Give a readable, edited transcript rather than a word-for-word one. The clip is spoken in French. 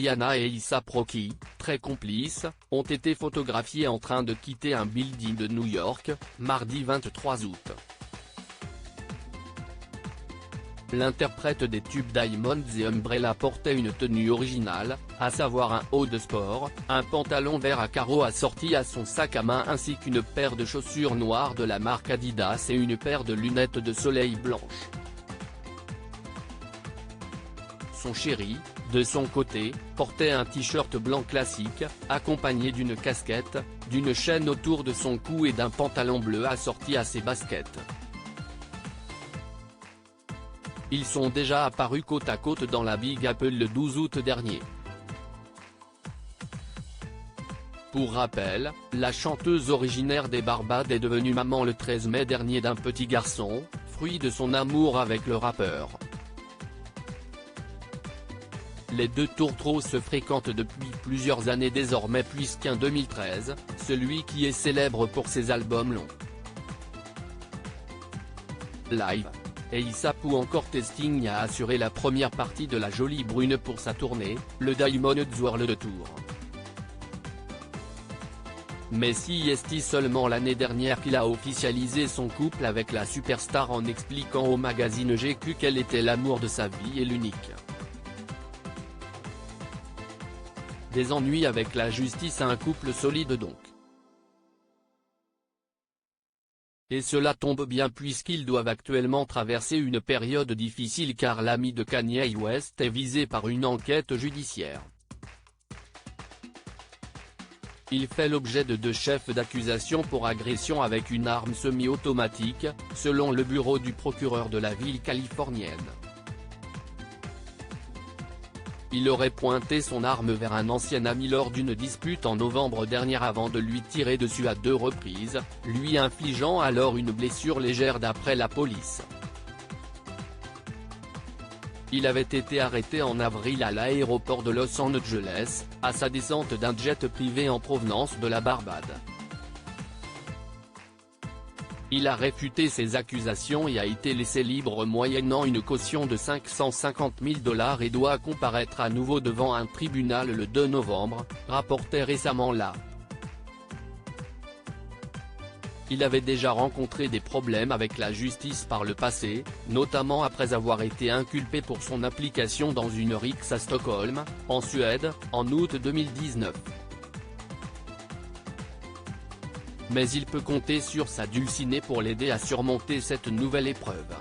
Rihanna et A$AP Rocky, très complices, ont été photographiés en train de quitter un building de New York, mardi 23 août. L'interprète des tubes Diamonds et Umbrella portait une tenue originale, à savoir un haut de sport, un pantalon vert à carreaux assorti à son sac à main ainsi qu'une paire de chaussures noires de la marque Adidas et une paire de lunettes de soleil blanches. Son chéri, de son côté, portait un t-shirt blanc classique, accompagné d'une casquette, d'une chaîne autour de son cou et d'un pantalon bleu assorti à ses baskets. Ils sont déjà apparus côte à côte dans la Big Apple le 12 août dernier. Pour rappel, la chanteuse originaire des Barbades est devenue maman le 13 mai dernier d'un petit garçon, fruit de son amour avec le rappeur. Les deux tourtereaux se fréquentent depuis plusieurs années désormais puisqu'en 2013, celui qui est célèbre pour ses albums longs Live et A$AP ou encore Testing a assuré la première partie de la Jolie Brune pour sa tournée, le Diamonds World Tour. Mais c'est seulement l'année dernière qu'il a officialisé son couple avec la superstar en expliquant au magazine GQ qu'elle était l'amour de sa vie et l'unique. Des ennuis avec la justice, un couple solide donc. Et cela tombe bien puisqu'ils doivent actuellement traverser une période difficile car l'ami de Kanye West est visé par une enquête judiciaire. Il fait l'objet de 2 chefs d'accusation pour agression avec une arme semi-automatique, selon le bureau du procureur de la ville californienne. Il aurait pointé son arme vers un ancien ami lors d'une dispute en novembre dernier avant de lui tirer dessus à 2 reprises, lui infligeant alors une blessure légère d'après la police. Il avait été arrêté en avril à l'aéroport de Los Angeles, à sa descente d'un jet privé en provenance de la Barbade. Il a réfuté ces accusations et a été laissé libre moyennant une caution de $550 000 et doit comparaître à nouveau devant un tribunal le 2 novembre, rapportait récemment la. Il avait déjà rencontré des problèmes avec la justice par le passé, notamment après avoir été inculpé pour son implication dans une rixe à Stockholm, en Suède, en août 2019. Mais il peut compter sur sa dulcinée pour l'aider à surmonter cette nouvelle épreuve.